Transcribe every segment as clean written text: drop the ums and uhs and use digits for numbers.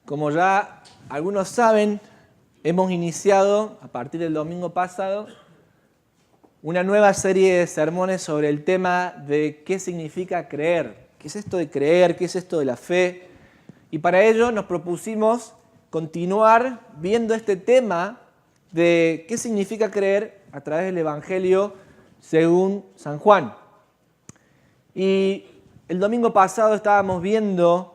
Como ya algunos saben, hemos iniciado, a partir del domingo pasado, una nueva serie de sermones sobre el tema de qué significa creer. ¿Qué es esto de creer? ¿Qué es esto de la fe? Y para ello nos propusimos continuar viendo este tema de qué significa creer a través del Evangelio según San Juan. Y el domingo pasado estábamos viendo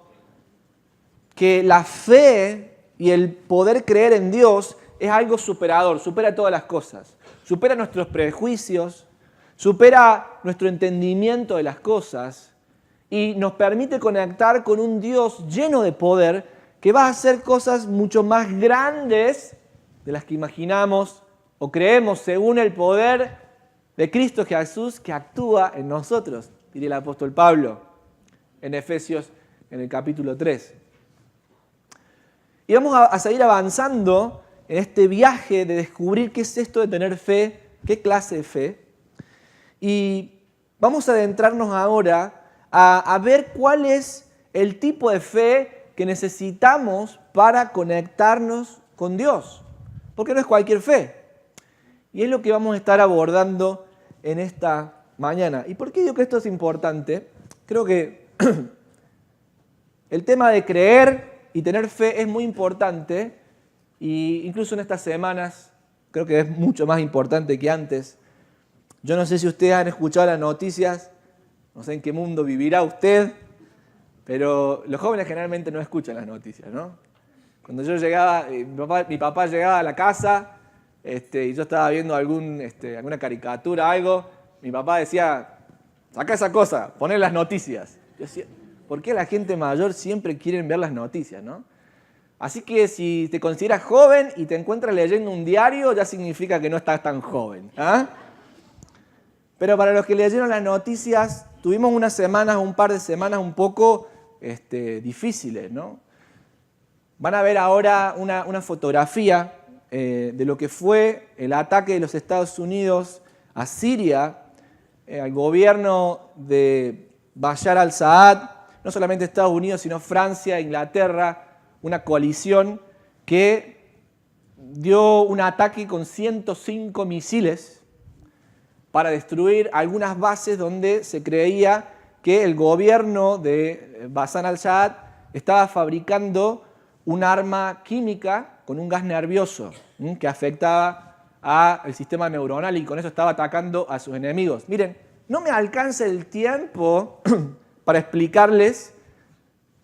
que la fe y el poder creer en Dios es algo superador, supera todas las cosas. Supera nuestros prejuicios, supera nuestro entendimiento de las cosas y nos permite conectar con un Dios lleno de poder que va a hacer cosas mucho más grandes de las que imaginamos o creemos según el poder de Cristo Jesús que actúa en nosotros, diría el apóstol Pablo en Efesios en el capítulo 3. Y vamos a seguir avanzando en este viaje de descubrir qué es esto de tener fe, qué clase de fe. Y vamos a adentrarnos ahora a ver cuál es el tipo de fe que necesitamos para conectarnos con Dios. Porque no es cualquier fe. Y es lo que vamos a estar abordando en esta mañana. ¿Y por qué digo que esto es importante? Creo que el tema de creer y tener fe es muy importante, y incluso en estas semanas creo que es mucho más importante que antes. Yo no sé si ustedes han escuchado las noticias, no sé en qué mundo vivirá usted, pero los jóvenes generalmente no escuchan las noticias, ¿no? Cuando yo llegaba, mi papá llegaba a la casa y yo estaba viendo alguna caricatura, algo, mi papá decía, saca esa cosa, poné las noticias. Yo decía, ¿por qué la gente mayor siempre quiere ver las noticias, no? Así que si te consideras joven y te encuentras leyendo un diario, ya significa que no estás tan joven. ¿Ah? Pero para los que leyeron las noticias, tuvimos un par de semanas un poco difíciles, ¿no? Van a ver ahora una fotografía de lo que fue el ataque de los Estados Unidos a Siria, al gobierno de Bashar al-Assad, no solamente Estados Unidos, sino Francia, Inglaterra, una coalición que dio un ataque con 105 misiles para destruir algunas bases donde se creía que el gobierno de Bashar al-Assad estaba fabricando un arma química con un gas nervioso que afectaba al sistema neuronal y con eso estaba atacando a sus enemigos. Miren, no me alcanza el tiempo para explicarles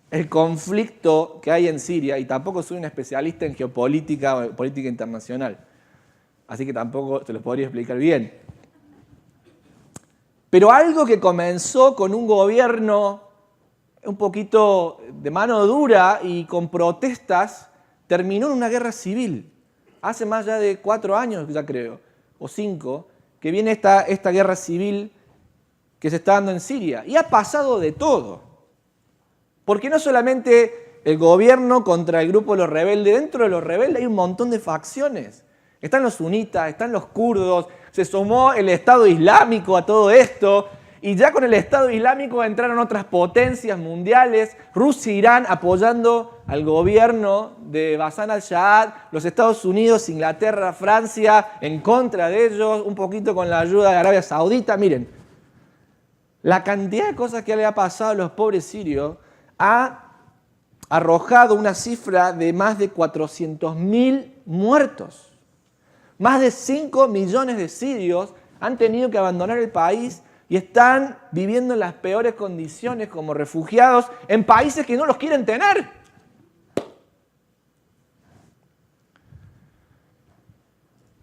el conflicto que hay en Siria, y tampoco soy un especialista en geopolítica o política internacional, así que tampoco te lo podría explicar bien. Pero algo que comenzó con un gobierno un poquito de mano dura y con protestas, terminó en una guerra civil. Hace más ya de 4 años, ya creo, o 5, que viene esta guerra civil que se está dando en Siria. Y ha pasado de todo. Porque no solamente el gobierno contra el grupo de los rebeldes, dentro de los rebeldes hay un montón de facciones. Están los sunitas, están los kurdos, se sumó el Estado Islámico a todo esto, y ya con el Estado Islámico entraron otras potencias mundiales, Rusia e Irán apoyando al gobierno de Bashar al-Assad, los Estados Unidos, Inglaterra, Francia en contra de ellos, un poquito con la ayuda de Arabia Saudita. Miren, la cantidad de cosas que le ha pasado a los pobres sirios ha arrojado una cifra de más de 400.000 muertos. Más de 5 millones de sirios han tenido que abandonar el país y están viviendo en las peores condiciones como refugiados en países que no los quieren tener.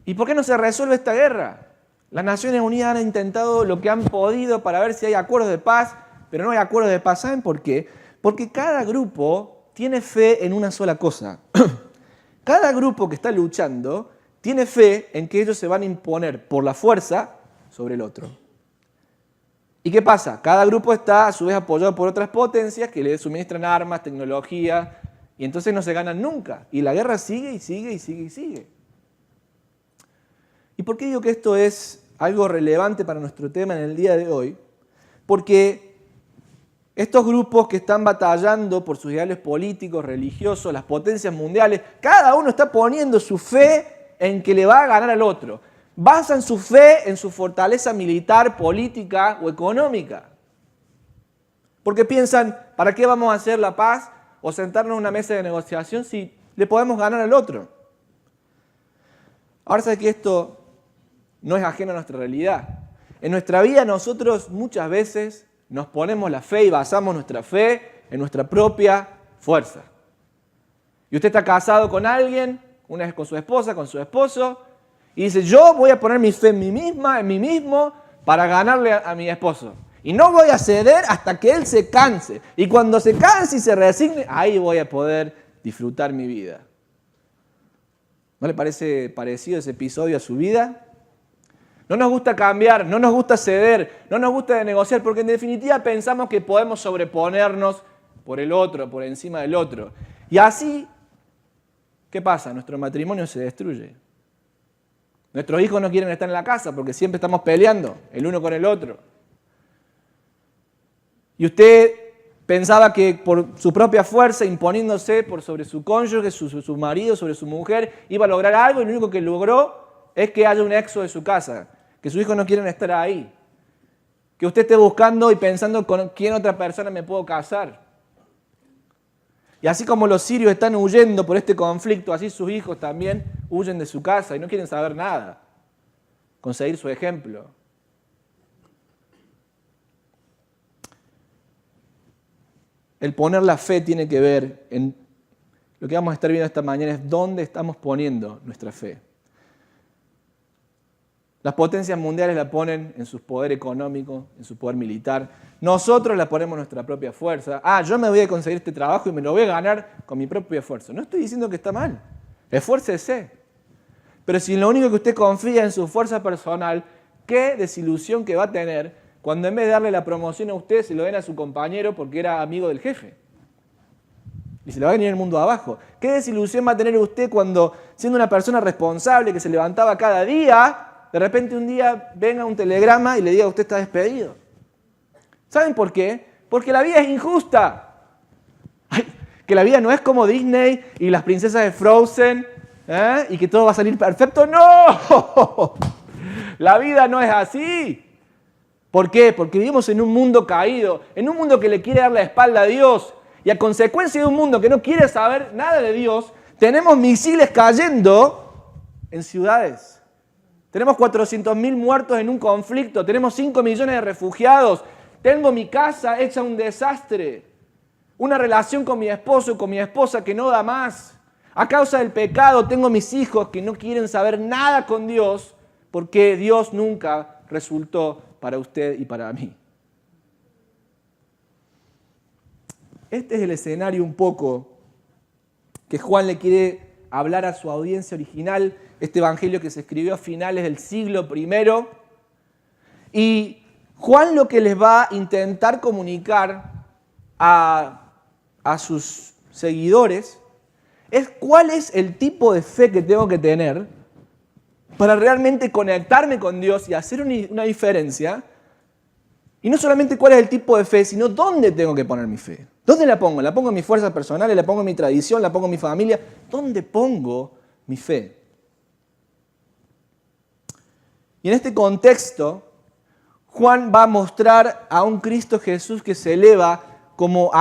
¿Y por qué no se resuelve esta guerra? Las Naciones Unidas han intentado lo que han podido para ver si hay acuerdos de paz, pero no hay acuerdos de paz. ¿Saben por qué? Porque cada grupo tiene fe en una sola cosa. Cada grupo que está luchando tiene fe en que ellos se van a imponer por la fuerza sobre el otro. ¿Y qué pasa? Cada grupo está a su vez apoyado por otras potencias que le suministran armas, tecnología, y entonces no se ganan nunca. Y la guerra sigue y sigue y sigue y sigue. ¿Y por qué digo que esto es algo relevante para nuestro tema en el día de hoy? Porque Estos grupos que están batallando por sus ideales políticos, religiosos, las potencias mundiales, cada uno está poniendo su fe en que le va a ganar al otro. Basan su fe en su fortaleza militar, política o económica. Porque piensan, ¿para qué vamos a hacer la paz o sentarnos en una mesa de negociación si le podemos ganar al otro? Ahora sabe que esto no es ajeno a nuestra realidad. En nuestra vida nosotros muchas veces nos ponemos la fe y basamos nuestra fe en nuestra propia fuerza. Y usted está casado con alguien, una vez con su esposa, con su esposo, y dice, yo voy a poner mi fe en mí misma, en mí mismo, para ganarle a mi esposo. Y no voy a ceder hasta que él se canse. Y cuando se canse y se resigne, ahí voy a poder disfrutar mi vida. ¿No le parece parecido ese episodio a su vida? No nos gusta cambiar, no nos gusta ceder, no nos gusta negociar, porque en definitiva pensamos que podemos sobreponernos por el otro, por encima del otro. Y así, ¿qué pasa? Nuestro matrimonio se destruye. Nuestros hijos no quieren estar en la casa porque siempre estamos peleando el uno con el otro. Y usted pensaba que por su propia fuerza, imponiéndose por sobre su cónyuge, su marido, sobre su mujer, iba a lograr algo y lo único que logró es que haya un éxodo de su casa, que sus hijos no quieren estar ahí, que usted esté buscando y pensando con quién otra persona me puedo casar. Y así como los sirios están huyendo por este conflicto, así sus hijos también huyen de su casa y no quieren saber nada, con seguir su ejemplo. El poner la fe tiene que ver en lo que vamos a estar viendo esta mañana, es dónde estamos poniendo nuestra fe. Las potencias mundiales la ponen en su poder económico, en su poder militar. Nosotros la ponemos en nuestra propia fuerza. Yo me voy a conseguir este trabajo y me lo voy a ganar con mi propio esfuerzo. No estoy diciendo que está mal. Esfuércese. Pero si lo único que usted confía en su fuerza personal, qué desilusión que va a tener cuando en vez de darle la promoción a usted, se lo den a su compañero porque era amigo del jefe. Y se le va a venir el mundo abajo. ¿Qué desilusión va a tener usted cuando, siendo una persona responsable que se levantaba cada día, de repente un día venga un telegrama y le diga usted está despedido? ¿Saben por qué? Porque la vida es injusta. Que la vida no es como Disney y las princesas de Frozen, y que todo va a salir perfecto. ¡No! La vida no es así. ¿Por qué? Porque vivimos en un mundo caído, en un mundo que le quiere dar la espalda a Dios. Y a consecuencia de un mundo que no quiere saber nada de Dios, tenemos misiles cayendo en ciudades. Tenemos 400.000 muertos en un conflicto, tenemos 5 millones de refugiados, tengo mi casa hecha un desastre, una relación con mi esposo y con mi esposa que no da más. A causa del pecado tengo mis hijos que no quieren saber nada con Dios porque Dios nunca resultó para usted y para mí. Este es el escenario un poco que Juan le quiere hablar a su audiencia original, este evangelio que se escribió a finales del siglo I. Y Juan lo que les va a intentar comunicar a sus seguidores es cuál es el tipo de fe que tengo que tener para realmente conectarme con Dios y hacer una diferencia. Y no solamente cuál es el tipo de fe, sino dónde tengo que poner mi fe. ¿Dónde la pongo? ¿La pongo en mis fuerzas personales? ¿La pongo en mi tradición? ¿La pongo en mi familia? ¿Dónde pongo mi fe? Y en este contexto, Juan va a mostrar a un Cristo Jesús que se eleva como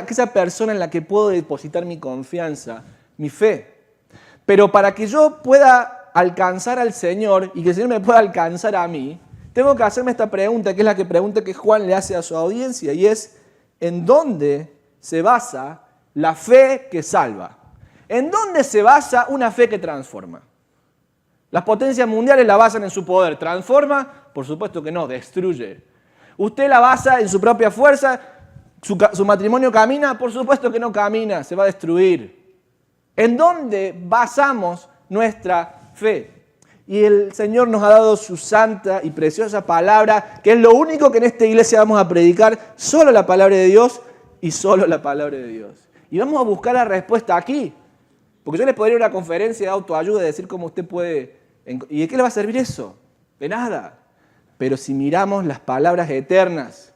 esa persona en la que puedo depositar mi confianza, mi fe. Pero para que yo pueda alcanzar al Señor y que el Señor me pueda alcanzar a mí, tengo que hacerme esta pregunta, que es la pregunta que Juan le hace a su audiencia, y es, ¿en dónde se basa la fe que salva? ¿En dónde se basa una fe que transforma? Las potencias mundiales la basan en su poder. ¿Transforma? Por supuesto que no, destruye. ¿Usted la basa en su propia fuerza? ¿Su matrimonio camina? Por supuesto que no camina, se va a destruir. ¿En dónde basamos nuestra fe? Y el Señor nos ha dado su santa y preciosa palabra, que es lo único que en esta iglesia vamos a predicar, solo la palabra de Dios y solo la palabra de Dios. Y vamos a buscar la respuesta aquí. Porque yo les podría ir a una conferencia de autoayuda y decir cómo usted puede... ¿Y de qué le va a servir eso? De nada. Pero si miramos las palabras eternas,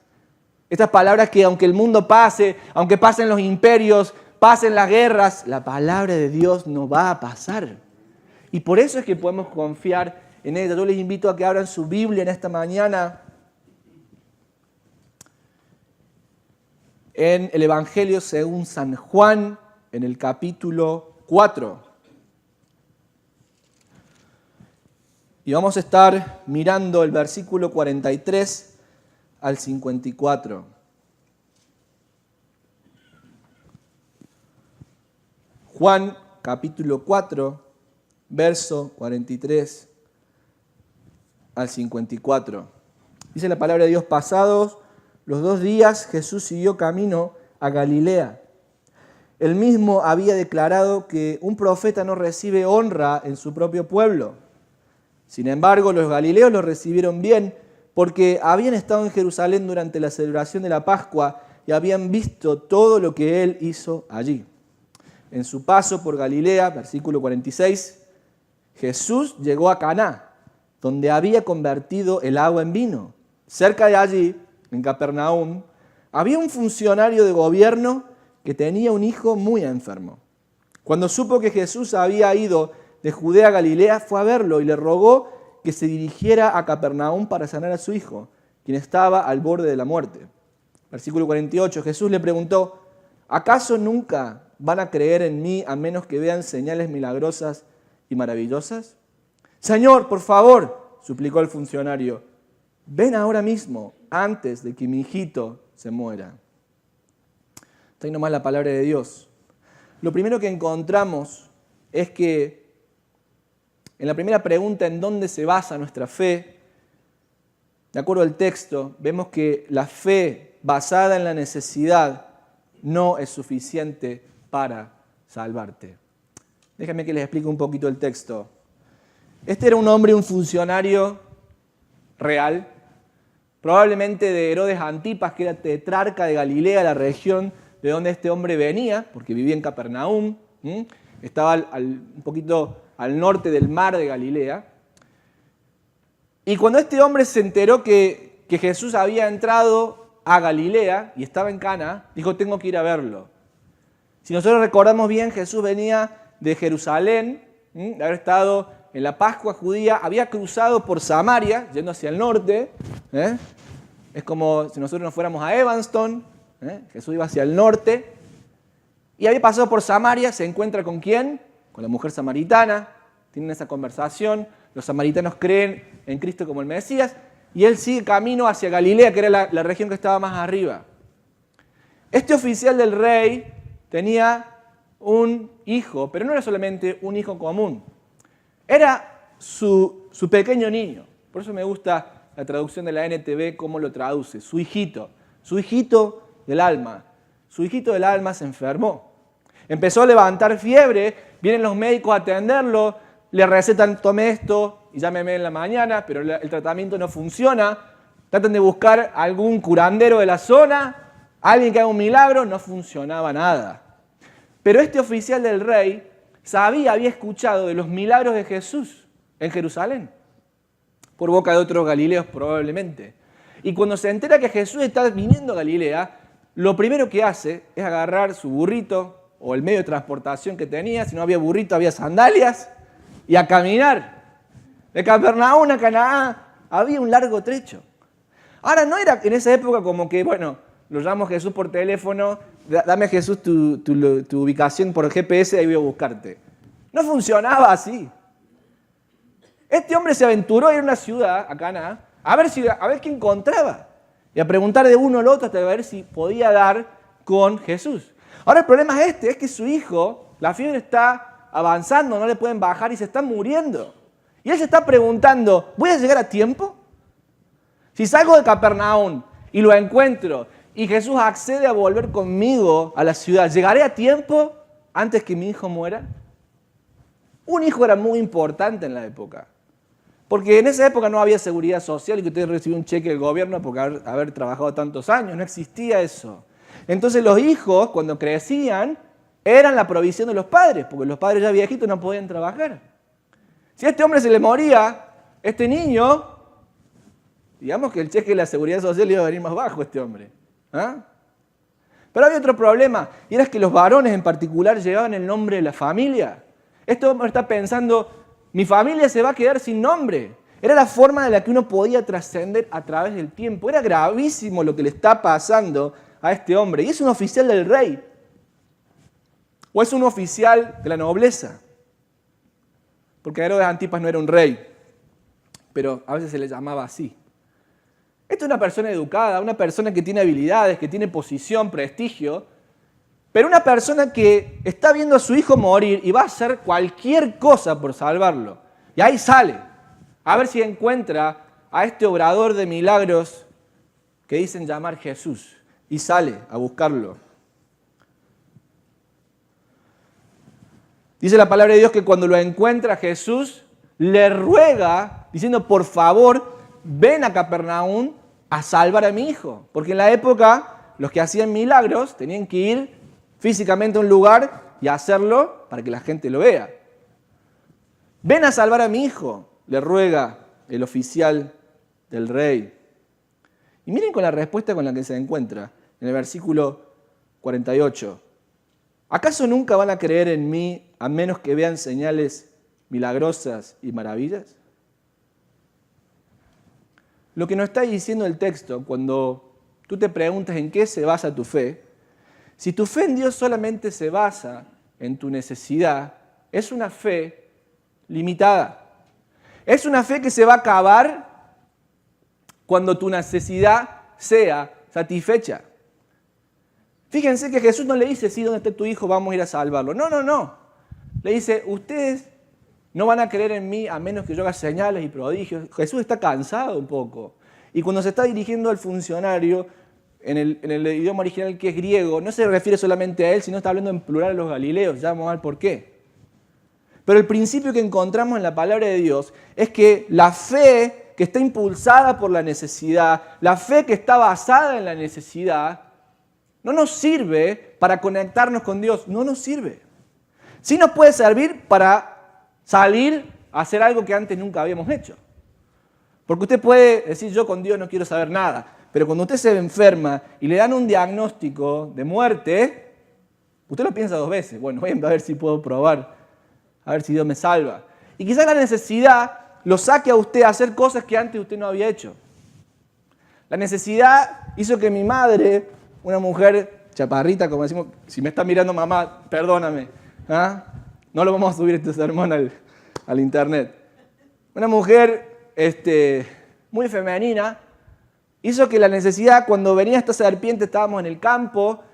Estas palabras que aunque el mundo pase, aunque pasen los imperios, pasen las guerras, la palabra de Dios no va a pasar. Y por eso es que podemos confiar en ella. Yo les invito a que abran su Biblia en esta mañana en el Evangelio según San Juan, en el capítulo 4. Y vamos a estar mirando el versículo 43 al 54. Juan, capítulo 4, verso 43 al 54. Dice la palabra de Dios: pasados los 2 días, Jesús siguió camino a Galilea. Él mismo había declarado que un profeta no recibe honra en su propio pueblo. Sin embargo, los galileos lo recibieron bien porque habían estado en Jerusalén durante la celebración de la Pascua y habían visto todo lo que él hizo allí. En su paso por Galilea, versículo 46, Jesús llegó a Caná, donde había convertido el agua en vino. Cerca de allí, en Capernaum, había un funcionario de gobierno que tenía un hijo muy enfermo. Cuando supo que Jesús había ido de Judea a Galilea, fue a verlo y le rogó que se dirigiera a Capernaum para sanar a su hijo, quien estaba al borde de la muerte. Versículo 48, Jesús le preguntó: ¿acaso nunca van a creer en mí a menos que vean señales milagrosas y maravillosas? Señor, por favor, suplicó el funcionario, ven ahora mismo, antes de que mi hijito se muera. Está ahí nomás la palabra de Dios. Lo primero que encontramos es que en la primera pregunta, ¿en dónde se basa nuestra fe? De acuerdo al texto, vemos que la fe basada en la necesidad no es suficiente para salvarte. Déjenme que les explique un poquito el texto. Este era un hombre, un funcionario real, probablemente de Herodes Antipas, que era tetrarca de Galilea, la región de donde este hombre venía, porque vivía en Capernaum, estaba un poquito al norte del mar de Galilea. Y cuando este hombre se enteró que Jesús había entrado a Galilea y estaba en Cana, dijo: tengo que ir a verlo. Si nosotros recordamos bien, Jesús venía de Jerusalén, de haber estado en la Pascua judía, había cruzado por Samaria, yendo hacia el norte. Es como si nosotros nos fuéramos a Evanston. Jesús iba hacia el norte. Y había pasado por Samaria, se encuentra ¿con quién? Con la mujer samaritana. Tienen esa conversación. Los samaritanos creen en Cristo como el Mesías. Y él sigue camino hacia Galilea, que era la región que estaba más arriba. Este oficial del rey tenía un hijo, pero no era solamente un hijo común. Era su pequeño niño. Por eso me gusta la traducción de la NTV, cómo lo traduce. Su hijito del alma. Su hijito del alma se enfermó. Empezó a levantar fiebre, vienen los médicos a atenderlo, le recetan: tome esto y llámeme en la mañana, pero el tratamiento no funciona. Tratan de buscar algún curandero de la zona, alguien que haga un milagro, no funcionaba nada. Pero este oficial del rey había escuchado de los milagros de Jesús en Jerusalén, por boca de otros galileos probablemente. Y cuando se entera que Jesús está viniendo a Galilea, lo primero que hace es agarrar su burrito o el medio de transportación que tenía. Si no había burrito, había sandalias, y a caminar. De Capernaum a Canaán había un largo trecho. Ahora, no era en esa época como que, bueno, lo llamo a Jesús por teléfono, dame a Jesús tu ubicación por GPS y ahí voy a buscarte. No funcionaba así. Este hombre se aventuró a ir a una ciudad, a Cana, a ver qué encontraba. Y a preguntar de uno al otro hasta ver si podía dar con Jesús. Ahora el problema es que su hijo, la fiebre está avanzando, no le pueden bajar y se está muriendo. Y él se está preguntando: ¿voy a llegar a tiempo? Si salgo de Capernaum y lo encuentro y Jesús accede a volver conmigo a la ciudad, ¿llegaré a tiempo antes que mi hijo muera? Un hijo era muy importante en la época. Porque en esa época no había seguridad social y que usted recibiera un cheque del gobierno por haber trabajado tantos años. No existía eso. Entonces los hijos, cuando crecían, eran la provisión de los padres, porque los padres ya viejitos no podían trabajar. Si a este hombre se le moría, este niño, digamos que el cheque de la seguridad social iba a venir más bajo a este hombre. ¿Ah? Pero había otro problema, y era que los varones en particular llevaban el nombre de la familia. Este hombre está pensando, mi familia se va a quedar sin nombre. Era la forma de la que uno podía trascender a través del tiempo. Era gravísimo lo que le está pasando a este hombre. Y es un oficial del rey. O es un oficial de la nobleza. Porque Herodes Antipas no era un rey, pero a veces se le llamaba así. Esta es una persona educada, una persona que tiene habilidades, que tiene posición, prestigio, pero una persona que está viendo a su hijo morir y va a hacer cualquier cosa por salvarlo. Y ahí sale, a ver si encuentra a este obrador de milagros que dicen llamar Jesús, y sale a buscarlo. Dice la palabra de Dios que cuando lo encuentra Jesús, le ruega, diciendo, por favor, ven a Capernaum a salvar a mi hijo. Porque en la época, los que hacían milagros tenían que ir físicamente a un lugar y hacerlo para que la gente lo vea. Ven a salvar a mi hijo, le ruega el oficial del rey. Y miren con la respuesta con la que se encuentra en el versículo 48. ¿Acaso nunca van a creer en mí a menos que vean señales milagrosas y maravillas? Lo que nos está diciendo el texto, cuando tú te preguntas en qué se basa tu fe, si tu fe en Dios solamente se basa en tu necesidad, es una fe limitada. Es una fe que se va a acabar cuando tu necesidad sea satisfecha. Fíjense que Jesús no le dice, sí, ¿dónde está tu hijo? Vamos a ir a salvarlo. No, no, no. Le dice, ustedes no van a creer en mí a menos que yo haga señales y prodigios. Jesús está cansado un poco. Y cuando se está dirigiendo al funcionario, en el idioma original que es griego, no se refiere solamente a él, sino está hablando en plural a los galileos. Ya vamos a ver por qué. Pero el principio que encontramos en la palabra de Dios es que la fe que está impulsada por la necesidad, la fe que está basada en la necesidad, no nos sirve para conectarnos con Dios, no nos sirve. Sí nos puede servir para salir a hacer algo que antes nunca habíamos hecho. Porque usted puede decir, yo con Dios no quiero saber nada, pero cuando usted se enferma y le dan un diagnóstico de muerte, usted lo piensa dos veces. Bueno, voy a ver si puedo probar, a ver si Dios me salva. Y quizás la necesidad lo saque a usted a hacer cosas que antes usted no había hecho. La necesidad hizo que mi madre, una mujer chaparrita, como decimos, si me está mirando mamá, perdóname, ¿ah? No lo vamos a subir este sermón al internet. Una mujer muy femenina hizo que la necesidad, cuando venía esta serpiente, estábamos en el campo,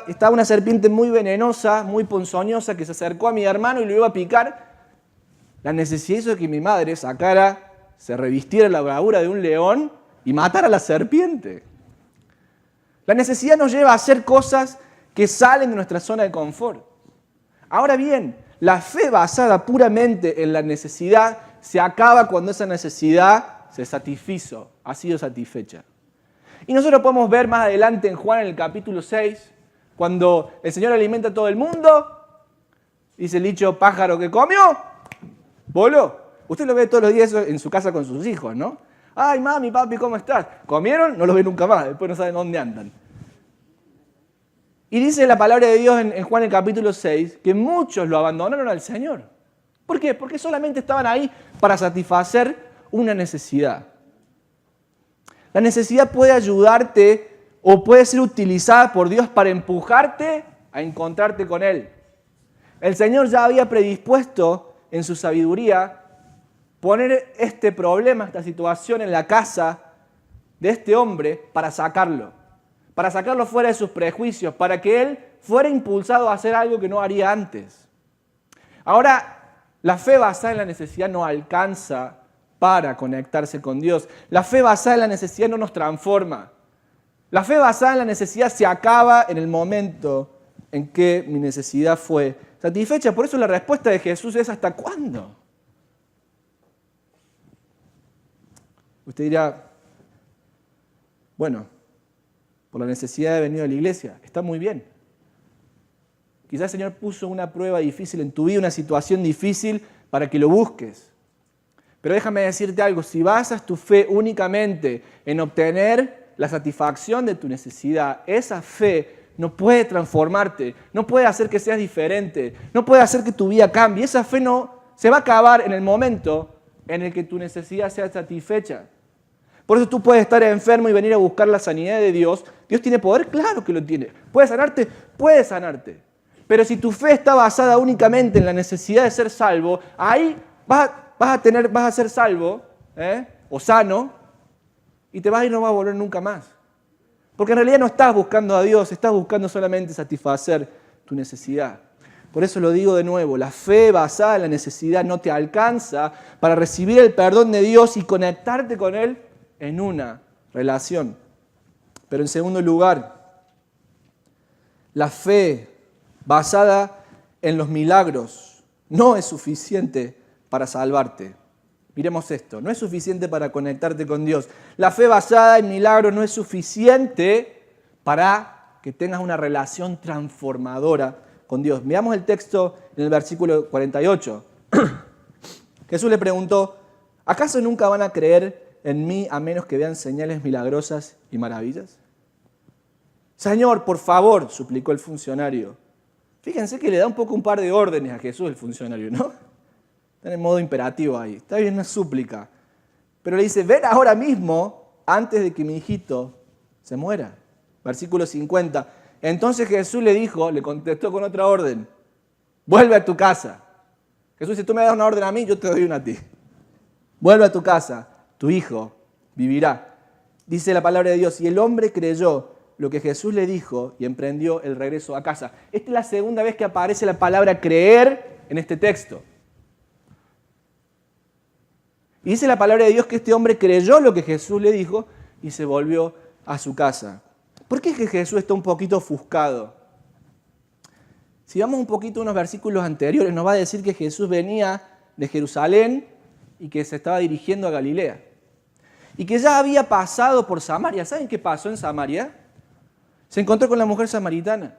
estaba una serpiente muy venenosa, muy ponzoñosa, que se acercó a mi hermano y lo iba a picar. La necesidad hizo que mi madre se revistiera la bravura de un león y matara a la serpiente. La necesidad nos lleva a hacer cosas que salen de nuestra zona de confort. Ahora bien, la fe basada puramente en la necesidad se acaba cuando esa necesidad se satisfizo, ha sido satisfecha. Y nosotros podemos ver más adelante en Juan en el capítulo 6, cuando el Señor alimenta a todo el mundo, dice el dicho, pájaro que comió, voló. Usted lo ve todos los días en su casa con sus hijos, ¿no? Ay, mami, papi, ¿cómo estás? ¿Comieron? No los ve nunca más, después no saben dónde andan. Y dice la palabra de Dios en Juan el capítulo 6 que muchos lo abandonaron al Señor. ¿Por qué? Porque solamente estaban ahí para satisfacer una necesidad. La necesidad puede ayudarte o puede ser utilizada por Dios para empujarte a encontrarte con Él. El Señor ya había predispuesto en su sabiduría poner este problema, esta situación en la casa de este hombre para sacarlo fuera de sus prejuicios, para que él fuera impulsado a hacer algo que no haría antes. Ahora, la fe basada en la necesidad no alcanza para conectarse con Dios. La fe basada en la necesidad no nos transforma. La fe basada en la necesidad se acaba en el momento en que mi necesidad fue satisfecha. Por eso la respuesta de Jesús es ¿hasta cuándo? Usted dirá, bueno, por la necesidad de venir a la iglesia, está muy bien. Quizás el Señor puso una prueba difícil en tu vida, una situación difícil para que lo busques. Pero déjame decirte algo, si basas tu fe únicamente en obtener la satisfacción de tu necesidad, esa fe no puede transformarte, no puede hacer que seas diferente, no puede hacer que tu vida cambie. Esa fe no se va a acabar en el momento en el que tu necesidad sea satisfecha. Por eso tú puedes estar enfermo y venir a buscar la sanidad de Dios. ¿Dios tiene poder? Claro que lo tiene. ¿Puede sanarte? Puede sanarte. Pero si tu fe está basada únicamente en la necesidad de ser salvo, ahí vas a ser salvo, o sano, y te vas a ir y no vas a volver nunca más. Porque en realidad no estás buscando a Dios, estás buscando solamente satisfacer tu necesidad. Por eso lo digo de nuevo, la fe basada en la necesidad no te alcanza para recibir el perdón de Dios y conectarte con Él en una relación. Pero en segundo lugar, la fe basada en los milagros no es suficiente para salvarte. Miremos esto, no es suficiente para conectarte con Dios. La fe basada en milagros no es suficiente para que tengas una relación transformadora con Dios. Veamos el texto en el versículo 48. Jesús le preguntó, ¿acaso nunca van a creer en mí a menos que vean señales milagrosas y maravillas? Señor, por favor, suplicó el funcionario. Fíjense que le da un par de órdenes a Jesús el funcionario, ¿no? Está en modo imperativo ahí. Está bien, una súplica. Pero le dice, ven ahora mismo antes de que mi hijito se muera. Versículo 50. Entonces Jesús le contestó con otra orden. Vuelve a tu casa. Jesús, si tú me das una orden a mí, yo te doy una a ti. Vuelve a tu casa, tu hijo vivirá. Dice la palabra de Dios, y el hombre creyó lo que Jesús le dijo y emprendió el regreso a casa. Esta es la segunda vez que aparece la palabra creer en este texto. Y dice la palabra de Dios que este hombre creyó lo que Jesús le dijo y se volvió a su casa. ¿Por qué es que Jesús está un poquito ofuscado? Si vamos un poquito a unos versículos anteriores, nos va a decir que Jesús venía de Jerusalén y que se estaba dirigiendo a Galilea. Y que ya había pasado por Samaria. ¿Saben qué pasó en Samaria? Se encontró con la mujer samaritana.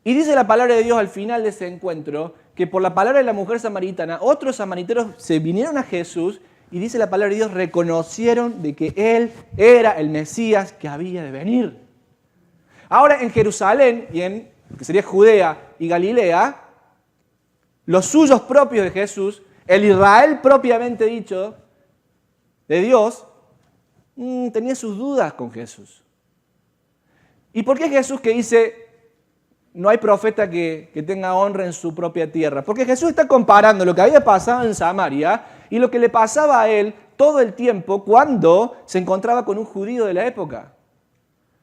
Y dice la palabra de Dios al final de ese encuentro que por la palabra de la mujer samaritana, otros samaritanos se vinieron a Jesús y dice la palabra de Dios, reconocieron de que Él era el Mesías que había de venir. Ahora en Jerusalén, que sería Judea y Galilea, los suyos propios de Jesús, el Israel propiamente dicho de Dios, tenía sus dudas con Jesús. ¿Y por qué Jesús que dice, no hay profeta que tenga honra en su propia tierra? Porque Jesús está comparando lo que había pasado en Samaria y lo que le pasaba a él todo el tiempo cuando se encontraba con un judío de la época.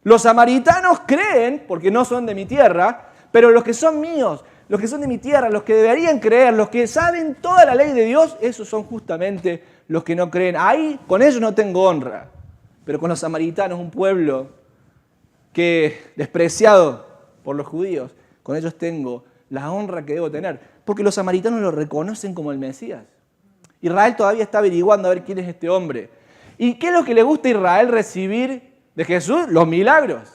Los samaritanos creen, porque no son de mi tierra, pero los que son míos, los que son de mi tierra, los que deberían creer, los que saben toda la ley de Dios, esos son justamente los que no creen. Ahí con ellos no tengo honra, pero con los samaritanos, un pueblo que despreciado por los judíos, con ellos tengo la honra que debo tener, porque los samaritanos lo reconocen como el Mesías. Israel todavía está averiguando a ver quién es este hombre. ¿Y qué es lo que le gusta a Israel recibir de Jesús? Los milagros.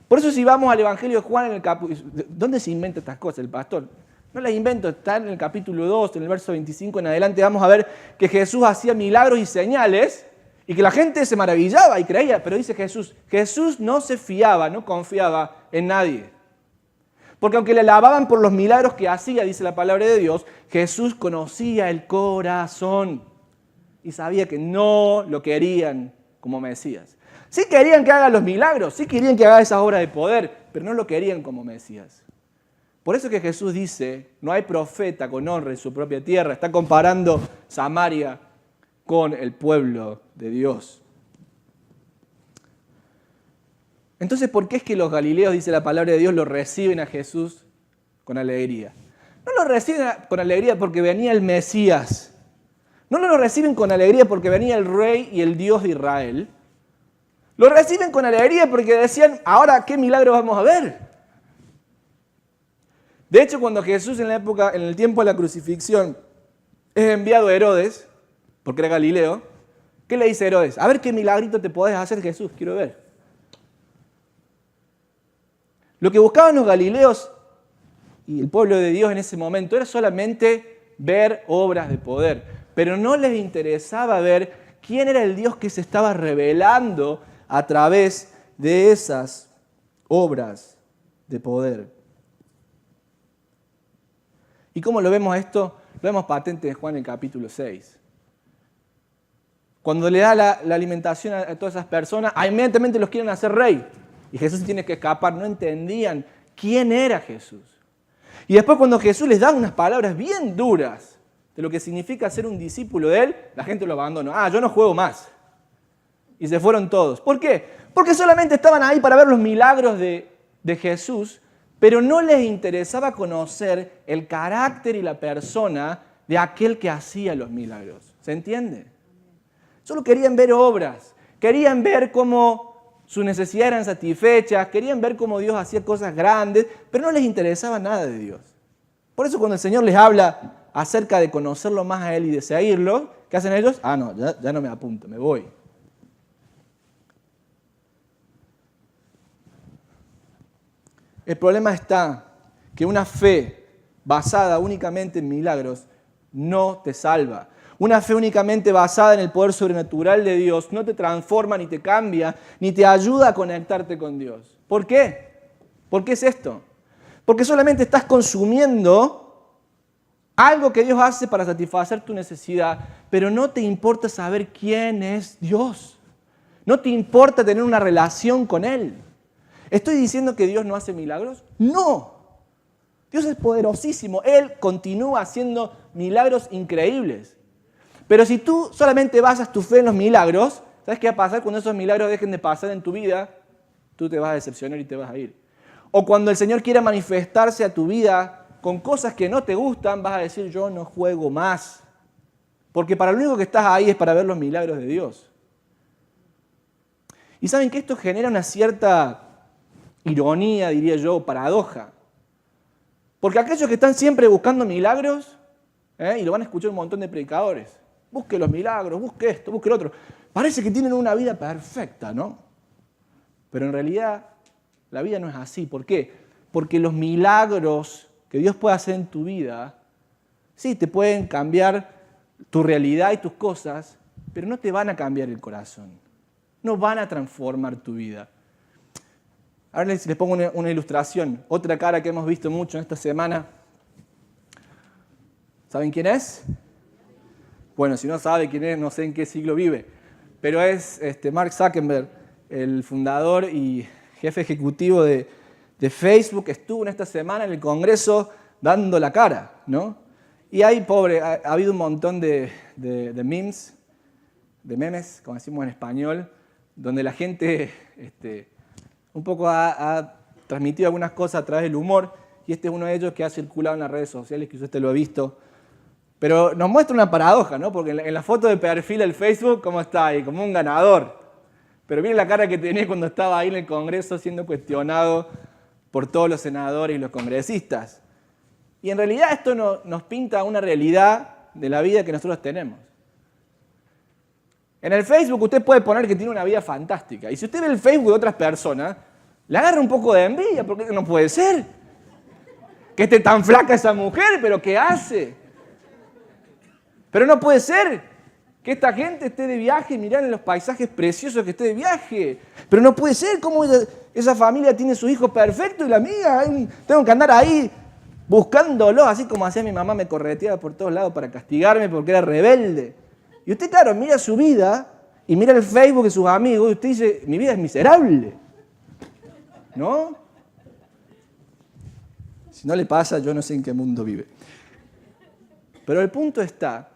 Por eso si vamos al Evangelio de Juan, ¿dónde se inventa estas cosas el pastor? No las invento, está en el capítulo 2, en el verso 25 en adelante, vamos a ver que Jesús hacía milagros y señales y que la gente se maravillaba y creía, pero dice Jesús no se fiaba, no confiaba en nadie. Porque aunque le alababan por los milagros que hacía, dice la palabra de Dios, Jesús conocía el corazón y sabía que no lo querían como Mesías. Sí querían que haga los milagros, sí querían que haga esas obras de poder, pero no lo querían como Mesías. Por eso que Jesús dice, no hay profeta con honra en su propia tierra. Está comparando Samaria con el pueblo de Dios. Entonces, ¿por qué es que los galileos, dice la palabra de Dios, lo reciben a Jesús con alegría? No lo reciben con alegría porque venía el Mesías. No lo reciben con alegría porque venía el Rey y el Dios de Israel. Lo reciben con alegría porque decían, ahora, ¿qué milagro vamos a ver? De hecho, cuando Jesús en el tiempo de la crucifixión, es enviado a Herodes, porque era Galileo, ¿qué le dice Herodes? A ver qué milagrito te podés hacer, Jesús, quiero ver. Lo que buscaban los galileos y el pueblo de Dios en ese momento era solamente ver obras de poder, pero no les interesaba ver quién era el Dios que se estaba revelando a través de esas obras de poder. ¿Y cómo lo vemos esto? Lo vemos patente en Juan en el capítulo 6. Cuando le da la alimentación a todas esas personas, inmediatamente los quieren hacer rey. Y Jesús tiene que escapar. No entendían quién era Jesús. Y después cuando Jesús les da unas palabras bien duras de lo que significa ser un discípulo de Él, la gente lo abandonó. Yo no juego más. Y se fueron todos. ¿Por qué? Porque solamente estaban ahí para ver los milagros de Jesús, pero no les interesaba conocer el carácter y la persona de aquel que hacía los milagros. ¿Se entiende? Solo querían ver obras, querían ver cómo sus necesidades eran satisfechas, querían ver cómo Dios hacía cosas grandes, pero no les interesaba nada de Dios. Por eso cuando el Señor les habla acerca de conocerlo más a Él y de seguirlo, ¿qué hacen ellos? No, ya no me apunto, me voy. El problema está que una fe basada únicamente en milagros no te salva. Una fe únicamente basada en el poder sobrenatural de Dios no te transforma, ni te cambia, ni te ayuda a conectarte con Dios. ¿Por qué? ¿Por qué es esto? Porque solamente estás consumiendo algo que Dios hace para satisfacer tu necesidad, pero no te importa saber quién es Dios. No te importa tener una relación con Él. ¿Estoy diciendo que Dios no hace milagros? No. Dios es poderosísimo. Él continúa haciendo milagros increíbles. Pero si tú solamente basas tu fe en los milagros, ¿sabes qué va a pasar cuando esos milagros dejen de pasar en tu vida? Tú te vas a decepcionar y te vas a ir. O cuando el Señor quiera manifestarse a tu vida con cosas que no te gustan, vas a decir, yo no juego más. Porque para lo único que estás ahí es para ver los milagros de Dios. Y saben que esto genera una cierta ironía, diría yo, paradoja. Porque aquellos que están siempre buscando milagros, y lo van a escuchar un montón de predicadores, busque los milagros, busque esto, busque lo otro, parece que tienen una vida perfecta, ¿no? Pero en realidad la vida no es así. ¿Por qué? Porque los milagros que Dios puede hacer en tu vida, sí, te pueden cambiar tu realidad y tus cosas, pero no te van a cambiar el corazón. No van a transformar tu vida. Ahora les pongo una ilustración. Otra cara que hemos visto mucho en esta semana. ¿Saben quién es? Bueno, si no sabe quién es, no sé en qué siglo vive. Pero es Mark Zuckerberg, el fundador y jefe ejecutivo de Facebook. Estuvo en esta semana en el Congreso dando la cara, ¿no? Y ahí, pobre, ha habido un montón de memes, como decimos en español, donde la gente un poco ha transmitido algunas cosas a través del humor, y este es uno de ellos que ha circulado en las redes sociales, que usted lo ha visto. Pero nos muestra una paradoja, ¿no? Porque en la foto de perfil del Facebook, ¿cómo está ahí? Como un ganador. Pero miren la cara que tenía cuando estaba ahí en el Congreso siendo cuestionado por todos los senadores y los congresistas. Y en realidad esto nos pinta una realidad de la vida que nosotros tenemos. En el Facebook usted puede poner que tiene una vida fantástica. Y si usted ve el Facebook de otras personas, le agarra un poco de envidia, porque no puede ser. Que esté tan flaca esa mujer, pero ¿qué hace? Pero no puede ser que esta gente esté de viaje, miren los paisajes preciosos que esté de viaje. Pero no puede ser cómo esa familia tiene su hijo perfecto y la mía, tengo que andar ahí buscándolo, así como hacía mi mamá, me correteaba por todos lados para castigarme porque era rebelde. Y usted, claro, mira su vida y mira el Facebook de sus amigos y usted dice, mi vida es miserable. ¿No? Si no le pasa, yo no sé en qué mundo vive. Pero el punto está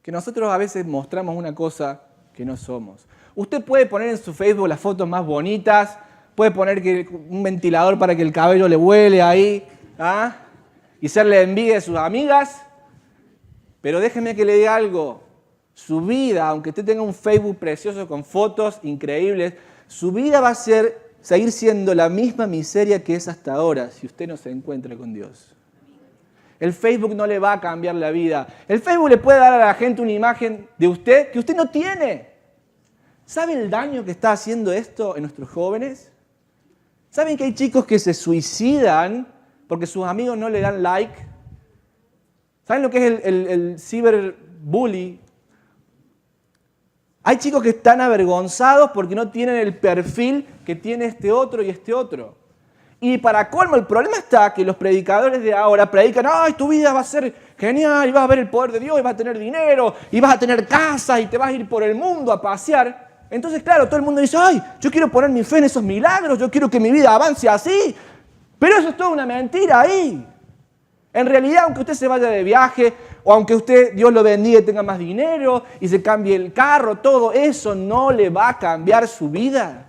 que nosotros a veces mostramos una cosa que no somos. Usted puede poner en su Facebook las fotos más bonitas, puede poner un ventilador para que el cabello le vuele ahí, y serle envidia de sus amigas, pero déjeme que le diga algo. Su vida, aunque usted tenga un Facebook precioso con fotos increíbles, su vida va a seguir siendo la misma miseria que es hasta ahora si usted no se encuentra con Dios. El Facebook no le va a cambiar la vida. El Facebook le puede dar a la gente una imagen de usted que usted no tiene. ¿Sabe el daño que está haciendo esto en nuestros jóvenes? ¿Saben que hay chicos que se suicidan porque sus amigos no le dan like? ¿Saben lo que es el ciberbully Hay chicos que están avergonzados porque no tienen el perfil que tiene este otro y este otro. Y para colmo, el problema está que los predicadores de ahora predican, ¡ay, tu vida va a ser genial! Y vas a ver el poder de Dios, y vas a tener dinero, y vas a tener casa, y te vas a ir por el mundo a pasear. Entonces, claro, todo el mundo dice, ¡ay, yo quiero poner mi fe en esos milagros! Yo quiero que mi vida avance así. Pero eso es toda una mentira ahí. En realidad, aunque usted se vaya de viaje, o aunque usted, Dios lo bendiga y tenga más dinero, y se cambie el carro, todo eso no le va a cambiar su vida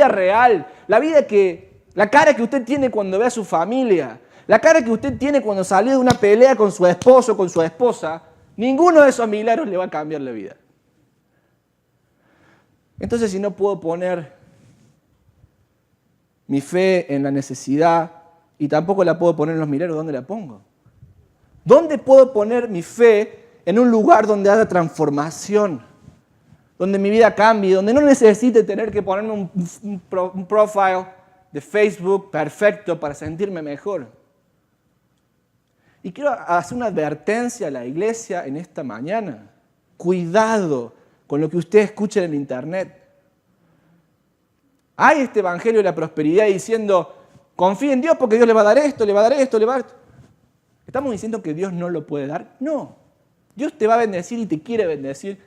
real, la cara que usted tiene cuando ve a su familia, la cara que usted tiene cuando salió de una pelea con su esposo o con su esposa, ninguno de esos milagros le va a cambiar la vida. Entonces, si no puedo poner mi fe en la necesidad y tampoco la puedo poner en los milagros, ¿dónde la pongo? ¿Dónde puedo poner mi fe en un lugar donde haya transformación? Donde mi vida cambie, donde no necesite tener que ponerme un profile de Facebook perfecto para sentirme mejor. Y quiero hacer una advertencia a la iglesia en esta mañana. Cuidado con lo que usted escucha en el internet. Hay este evangelio de la prosperidad diciendo, confíe en Dios porque Dios le va a dar esto, le va a dar esto, le va a dar esto. ¿Estamos diciendo que Dios no lo puede dar? No. Dios te va a bendecir y te quiere bendecir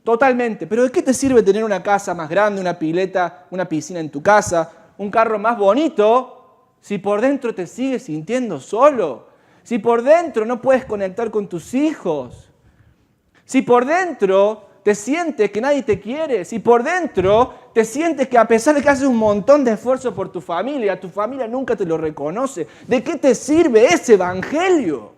totalmente. Pero ¿de qué te sirve tener una casa más grande, una pileta, una piscina en tu casa, un carro más bonito, si por dentro te sigues sintiendo solo? Si por dentro no puedes conectar con tus hijos. Si por dentro te sientes que nadie te quiere. Si por dentro te sientes que a pesar de que haces un montón de esfuerzo por tu familia nunca te lo reconoce. ¿De qué te sirve ese evangelio?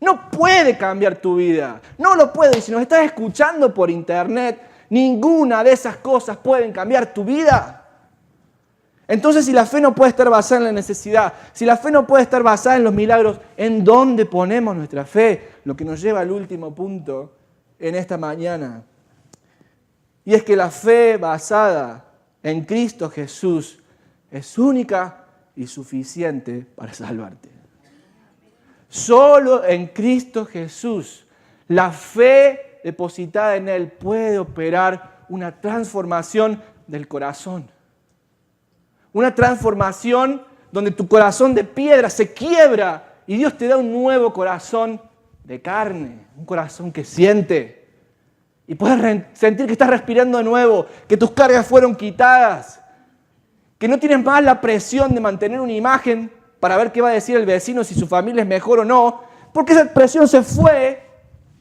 No puede cambiar tu vida. No lo puede. Y si nos estás escuchando por internet, ninguna de esas cosas pueden cambiar tu vida. Entonces, si la fe no puede estar basada en la necesidad, si la fe no puede estar basada en los milagros, ¿en dónde ponemos nuestra fe? Lo que nos lleva al último punto en esta mañana. Y es que la fe basada en Cristo Jesús es única y suficiente para salvarte. Solo en Cristo Jesús, la fe depositada en Él puede operar una transformación del corazón. Una transformación donde tu corazón de piedra se quiebra y Dios te da un nuevo corazón de carne, un corazón que siente. Y puedes sentir que estás respirando de nuevo, que tus cargas fueron quitadas, que no tienes más la presión de mantener una imagen para ver qué va a decir el vecino, si su familia es mejor o no, porque esa presión se fue.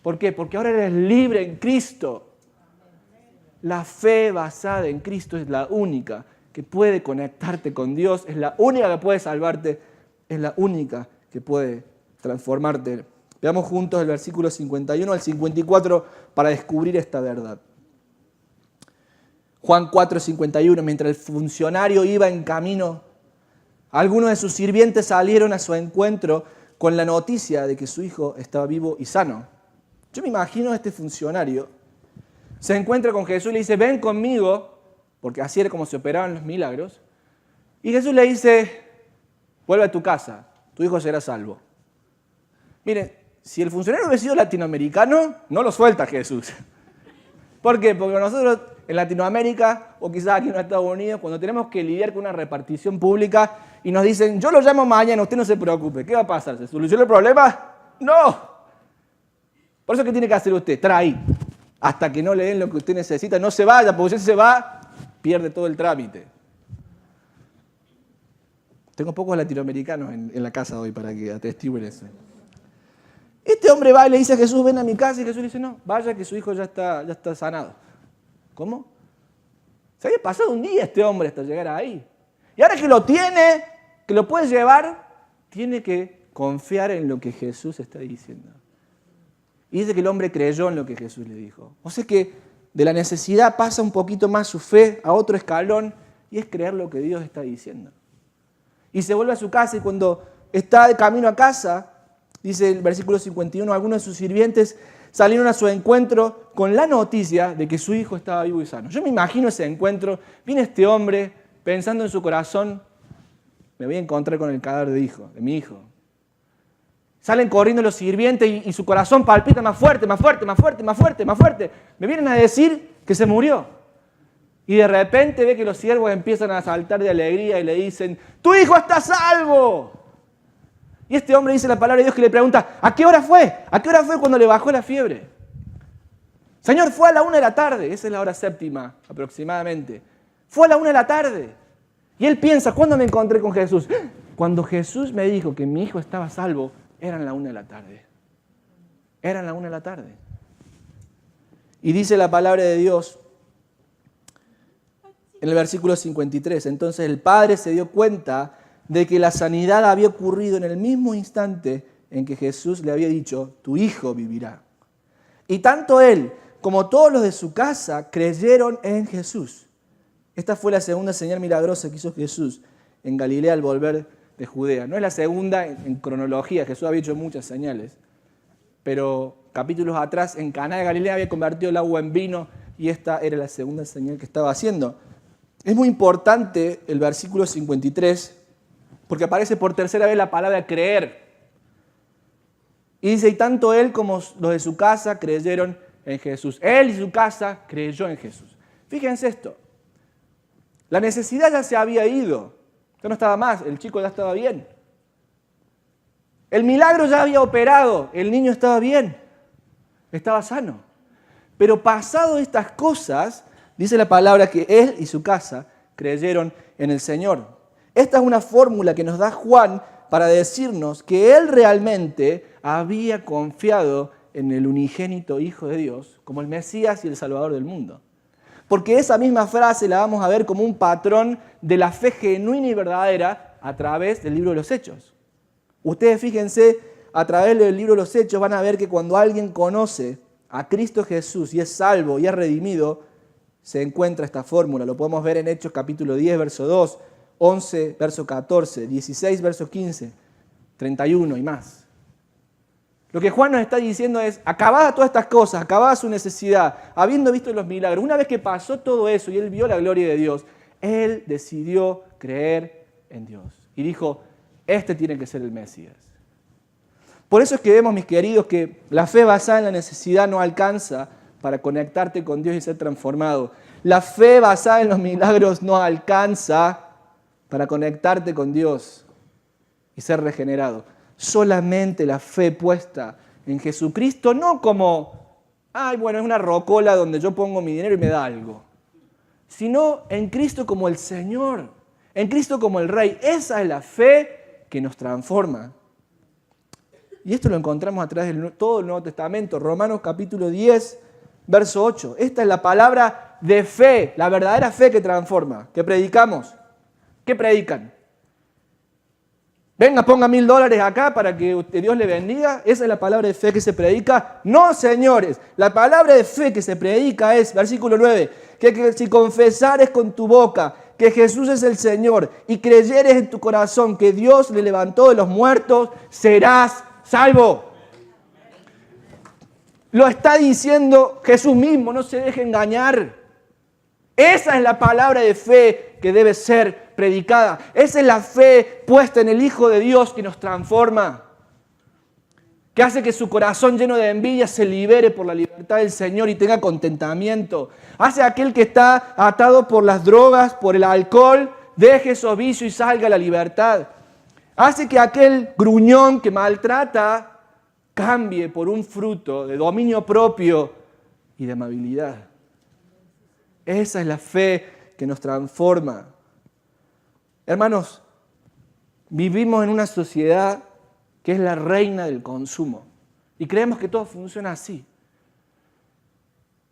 ¿Por qué? Porque ahora eres libre en Cristo. La fe basada en Cristo es la única que puede conectarte con Dios, es la única que puede salvarte, es la única que puede transformarte. Veamos juntos el versículo 51 al 54 para descubrir esta verdad. Juan 4:51, mientras el funcionario iba en camino, algunos de sus sirvientes salieron a su encuentro con la noticia de que su hijo estaba vivo y sano. Yo me imagino a este funcionario, se encuentra con Jesús y le dice, ven conmigo, porque así era como se operaban los milagros. Y Jesús le dice, vuelve a tu casa, tu hijo será salvo. Miren, si el funcionario hubiera sido latinoamericano, no lo suelta Jesús. ¿Por qué? Porque nosotros en Latinoamérica, o quizás aquí en Estados Unidos, cuando tenemos que lidiar con una repartición pública y nos dicen, yo lo llamo mañana, usted no se preocupe, ¿qué va a pasar? ¿Se soluciona el problema? ¡No! Por eso, ¿qué tiene que hacer usted? Estar ahí, hasta que no le den lo que usted necesita. No se vaya, porque si se va, pierde todo el trámite. Tengo pocos latinoamericanos en la casa hoy para que atestiguen eso. Este hombre va y le dice a Jesús, ven a mi casa, y Jesús le dice, no, vaya que su hijo ya está sanado. ¿Cómo? Se había pasado un día este hombre hasta llegar ahí. Y ahora que lo tiene, que lo puede llevar, tiene que confiar en lo que Jesús está diciendo. Y dice que el hombre creyó en lo que Jesús le dijo. O sea que de la necesidad pasa un poquito más su fe a otro escalón y es creer lo que Dios está diciendo. Y se vuelve a su casa y cuando está de camino a casa, dice el versículo 51, algunos de sus sirvientes salieron a su encuentro con la noticia de que su hijo estaba vivo y sano. Yo me imagino ese encuentro, viene este hombre pensando en su corazón, me voy a encontrar con el cadáver de mi hijo. Salen corriendo los sirvientes y su corazón palpita más fuerte, más fuerte, más fuerte, más fuerte, más fuerte. Me vienen a decir que se murió. Y de repente ve que los siervos empiezan a saltar de alegría y le dicen, ¡tu hijo está salvo! Y este hombre dice la palabra de Dios que le pregunta, ¿a qué hora fue? ¿A qué hora fue cuando le bajó la fiebre? Señor, fue a la 1 de la tarde. Esa es la hora séptima aproximadamente. Fue a la 1 de la tarde. Y él piensa, ¿cuándo me encontré con Jesús? Cuando Jesús me dijo que mi hijo estaba salvo, eran la 1 de la tarde. Eran la 1 de la tarde. Y dice la palabra de Dios en el versículo 53. Entonces el padre se dio cuenta de que la sanidad había ocurrido en el mismo instante en que Jesús le había dicho, tu hijo vivirá. Y tanto él como todos los de su casa creyeron en Jesús. Esta fue la segunda señal milagrosa que hizo Jesús en Galilea al volver de Judea. No es la segunda en cronología, Jesús había hecho muchas señales, pero capítulos atrás en Caná de Galilea había convertido el agua en vino y esta era la segunda señal que estaba haciendo. Es muy importante el versículo 53 porque aparece por tercera vez la palabra creer. Y dice, y tanto él como los de su casa creyeron en Jesús. Él y su casa creyó en Jesús. Fíjense esto. La necesidad ya se había ido. Ya no estaba más. El chico ya estaba bien. El milagro ya había operado. El niño estaba bien. Estaba sano. Pero pasado estas cosas, dice la palabra que él y su casa creyeron en el Señor. Esta es una fórmula que nos da Juan para decirnos que él realmente había confiado en el unigénito Hijo de Dios como el Mesías y el Salvador del mundo. Porque esa misma frase la vamos a ver como un patrón de la fe genuina y verdadera a través del libro de los Hechos. Ustedes fíjense, a través del libro de los Hechos van a ver que cuando alguien conoce a Cristo Jesús y es salvo y es redimido, se encuentra esta fórmula. Lo podemos ver en Hechos capítulo 10, verso 2, 11, verso 14, 16, verso 15, 31 y más. Lo que Juan nos está diciendo es, acabada todas estas cosas, acabada su necesidad, habiendo visto los milagros, una vez que pasó todo eso y él vio la gloria de Dios, él decidió creer en Dios. Y dijo, este tiene que ser el Mesías. Por eso es que vemos, mis queridos, que la fe basada en la necesidad no alcanza para conectarte con Dios y ser transformado. La fe basada en los milagros no alcanza para conectarte con Dios y ser regenerado. Solamente la fe puesta en Jesucristo, no como, es una rocola donde yo pongo mi dinero y me da algo, sino en Cristo como el Señor, en Cristo como el Rey. Esa es la fe que nos transforma. Y esto lo encontramos a través de todo el Nuevo Testamento, Romanos capítulo 10, verso 8. Esta es la palabra de fe, la verdadera fe que transforma, que predicamos. ¿Qué predican? Venga, ponga $1,000 acá para que Dios le bendiga. Esa es la palabra de fe que se predica. No, señores. La palabra de fe que se predica es, versículo 9, que si confesares con tu boca que Jesús es el Señor y creyeres en tu corazón que Dios le levantó de los muertos, serás salvo. Lo está diciendo Jesús mismo, no se deje engañar. Esa es la palabra de fe que debe ser predicada. Esa es la fe puesta en el Hijo de Dios que nos transforma, que hace que su corazón lleno de envidia se libere por la libertad del Señor y tenga contentamiento. Hace a aquel que está atado por las drogas, por el alcohol, deje esos vicios y salga a la libertad. Hace que aquel gruñón que maltrata cambie por un fruto de dominio propio y de amabilidad. Esa es la fe que nos transforma. Hermanos, vivimos en una sociedad que es la reina del consumo y creemos que todo funciona así.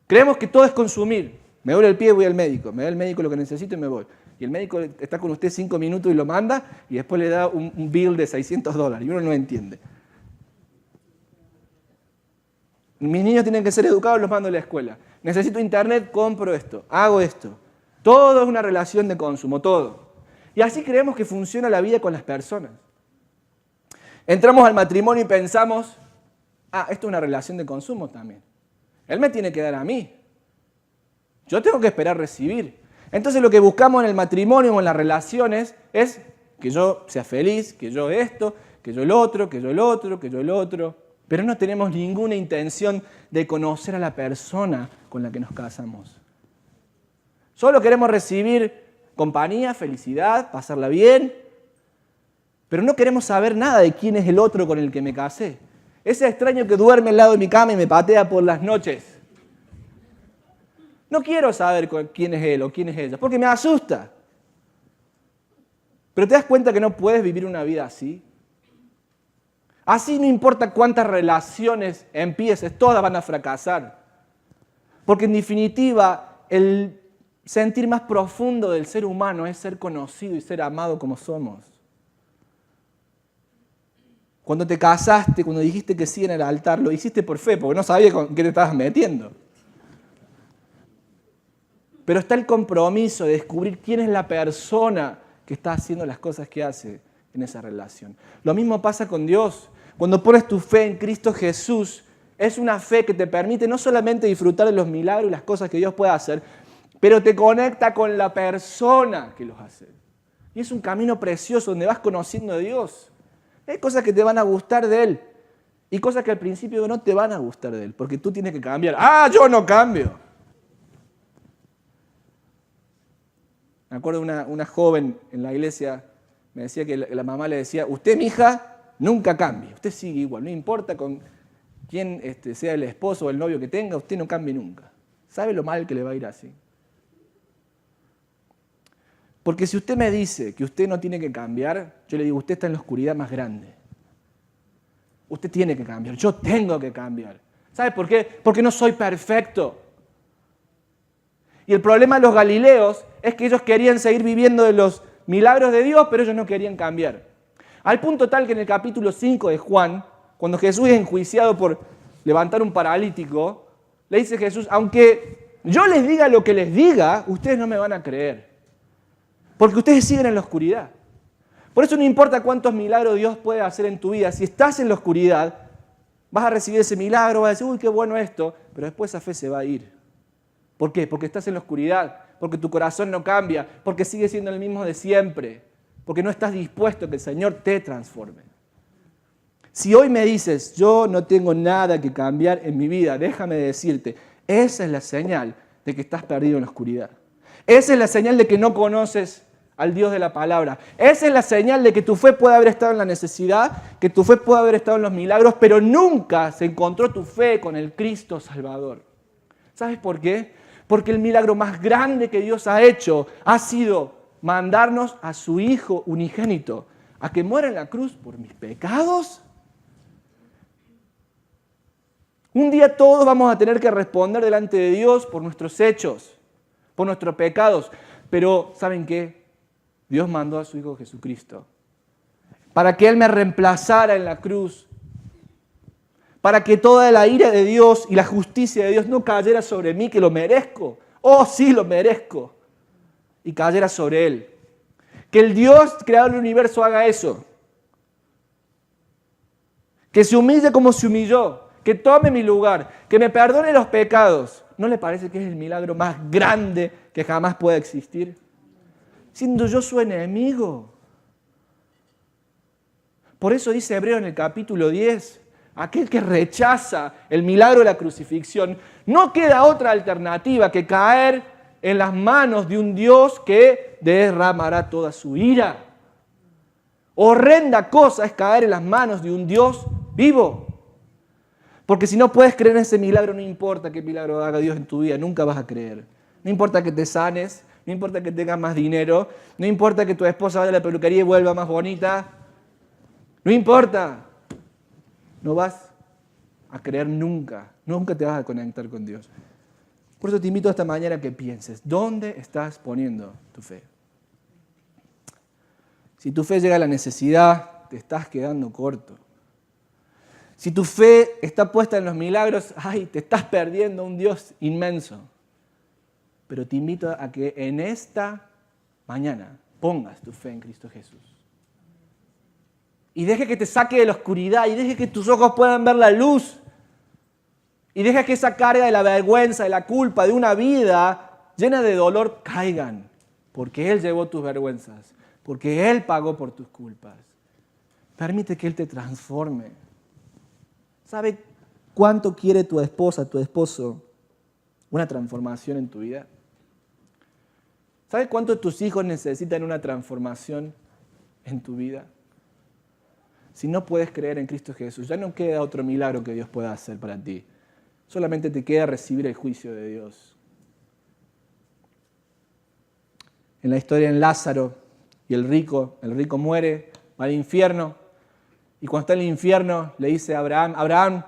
Creemos que todo es consumir. Me duele el pie, voy al médico. Me da el médico lo que necesito y me voy. Y el médico está con usted 5 minutos y lo manda y después le da un bill de $600 y uno no entiende. Mis niños tienen que ser educados, los mando a la escuela. Necesito internet, compro esto, hago esto. Todo es una relación de consumo, todo. Y así creemos que funciona la vida con las personas. Entramos al matrimonio y pensamos, esto es una relación de consumo también. Él me tiene que dar a mí. Yo tengo que esperar recibir. Entonces lo que buscamos en el matrimonio o en las relaciones es que yo sea feliz, que yo esto, que yo el otro, que yo el otro, que yo el otro. Pero no tenemos ninguna intención de conocer a la persona con la que nos casamos. Solo queremos recibir compañía, felicidad, pasarla bien, pero no queremos saber nada de quién es el otro con el que me casé. Ese extraño que duerme al lado de mi cama y me patea por las noches. No quiero saber quién es él o quién es ella, porque me asusta. Pero ¿te das cuenta que no puedes vivir una vida así? Así no importa cuántas relaciones empieces, todas van a fracasar. Porque en definitiva, el sentir más profundo del ser humano es ser conocido y ser amado como somos. Cuando te casaste, cuando dijiste que sí en el altar, lo hiciste por fe, porque no sabías con qué te estabas metiendo. Pero está el compromiso de descubrir quién es la persona que está haciendo las cosas que hace en esa relación. Lo mismo pasa con Dios. Cuando pones tu fe en Cristo Jesús, es una fe que te permite no solamente disfrutar de los milagros y las cosas que Dios puede hacer, pero te conecta con la persona que los hace. Y es un camino precioso donde vas conociendo a Dios. Hay cosas que te van a gustar de Él y cosas que al principio no te van a gustar de Él, porque tú tienes que cambiar. ¡Ah, yo no cambio! Me acuerdo de una joven en la iglesia, me decía que la mamá le decía, usted, mija, nunca cambie, usted sigue igual, no importa con quién sea el esposo o el novio que tenga, usted no cambie nunca. ¿Sabe lo mal que le va a ir así? Porque si usted me dice que usted no tiene que cambiar, yo le digo, usted está en la oscuridad más grande. Usted tiene que cambiar, yo tengo que cambiar. ¿Sabe por qué? Porque no soy perfecto. Y el problema de los galileos es que ellos querían seguir viviendo de los milagros de Dios, pero ellos no querían cambiar. Al punto tal que en el capítulo 5 de Juan, cuando Jesús es enjuiciado por levantar un paralítico, le dice Jesús, aunque yo les diga lo que les diga, ustedes no me van a creer. Porque ustedes siguen en la oscuridad. Por eso no importa cuántos milagros Dios puede hacer en tu vida, si estás en la oscuridad, vas a recibir ese milagro, vas a decir, uy, qué bueno esto, pero después esa fe se va a ir. ¿Por qué? Porque estás en la oscuridad, porque tu corazón no cambia, porque sigue siendo el mismo de siempre, porque no estás dispuesto a que el Señor te transforme. Si hoy me dices, yo no tengo nada que cambiar en mi vida, déjame decirte, esa es la señal de que estás perdido en la oscuridad. Esa es la señal de que no conoces al Dios de la palabra. Esa es la señal de que tu fe puede haber estado en la necesidad, que tu fe puede haber estado en los milagros, pero nunca se encontró tu fe con el Cristo Salvador. ¿Sabes por qué? Porque el milagro más grande que Dios ha hecho ha sido mandarnos a su Hijo unigénito, a que muera en la cruz por mis pecados. Un día todos vamos a tener que responder delante de Dios por nuestros hechos, por nuestros pecados. Pero, ¿saben qué? Dios mandó a su Hijo Jesucristo para que Él me reemplazara en la cruz, para que toda la ira de Dios y la justicia de Dios no cayera sobre mí, que lo merezco. Oh, sí, lo merezco. Y cayera sobre Él. Que el Dios creador del universo haga eso. Que se humille como se humilló. Que tome mi lugar. Que me perdone los pecados. ¿No le parece que es el milagro más grande que jamás pueda existir? Siendo yo su enemigo. Por eso dice Hebreo en el capítulo 10, aquel que rechaza el milagro de la crucifixión, no queda otra alternativa que caer en las manos de un Dios que derramará toda su ira. Horrenda cosa es caer en las manos de un Dios vivo. Porque si no puedes creer en ese milagro, no importa qué milagro haga Dios en tu vida, nunca vas a creer. No importa que te sanes, no importa que tengas más dinero, no importa que tu esposa vaya a la peluquería y vuelva más bonita, no importa. No vas a creer nunca, nunca te vas a conectar con Dios. Por eso te invito esta mañana a que pienses, ¿dónde estás poniendo tu fe? Si tu fe llega a la necesidad, te estás quedando corto. Si tu fe está puesta en los milagros, ¡ay!, te estás perdiendo un Dios inmenso. Pero te invito a que en esta mañana pongas tu fe en Cristo Jesús. Y deje que te saque de la oscuridad y deje que tus ojos puedan ver la luz. Y deja que esa carga de la vergüenza, de la culpa, de una vida llena de dolor caigan. Porque Él llevó tus vergüenzas. Porque Él pagó por tus culpas. Permite que Él te transforme. ¿Sabe cuánto quiere tu esposa, tu esposo, una transformación en tu vida? ¿Sabe cuánto tus hijos necesitan una transformación en tu vida? Si no puedes creer en Cristo Jesús, ya no queda otro milagro que Dios pueda hacer para ti. Solamente te queda recibir el juicio de Dios. En la historia en Lázaro y el rico muere, va al infierno, y cuando está en el infierno le dice a Abraham, Abraham,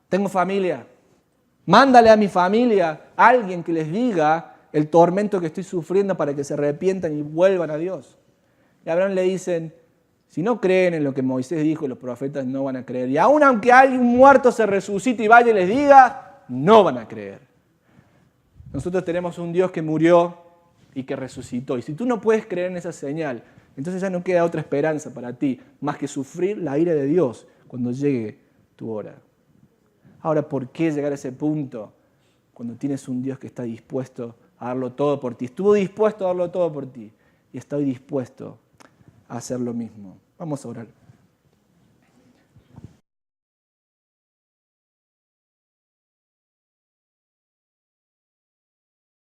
tengo familia, mándale a mi familia a alguien que les diga el tormento que estoy sufriendo para que se arrepientan y vuelvan a Dios. Y a Abraham le dicen, si no creen en lo que Moisés dijo, los profetas no van a creer. Y aun aunque alguien muerto se resucite y vaya y les diga, no van a creer. Nosotros tenemos un Dios que murió y que resucitó. Y si tú no puedes creer en esa señal, entonces ya no queda otra esperanza para ti, más que sufrir la ira de Dios cuando llegue tu hora. Ahora, ¿por qué llegar a ese punto cuando tienes un Dios que está dispuesto a darlo todo por ti? Estuvo dispuesto a darlo todo por ti y estoy dispuesto a hacer lo mismo. Vamos a orar.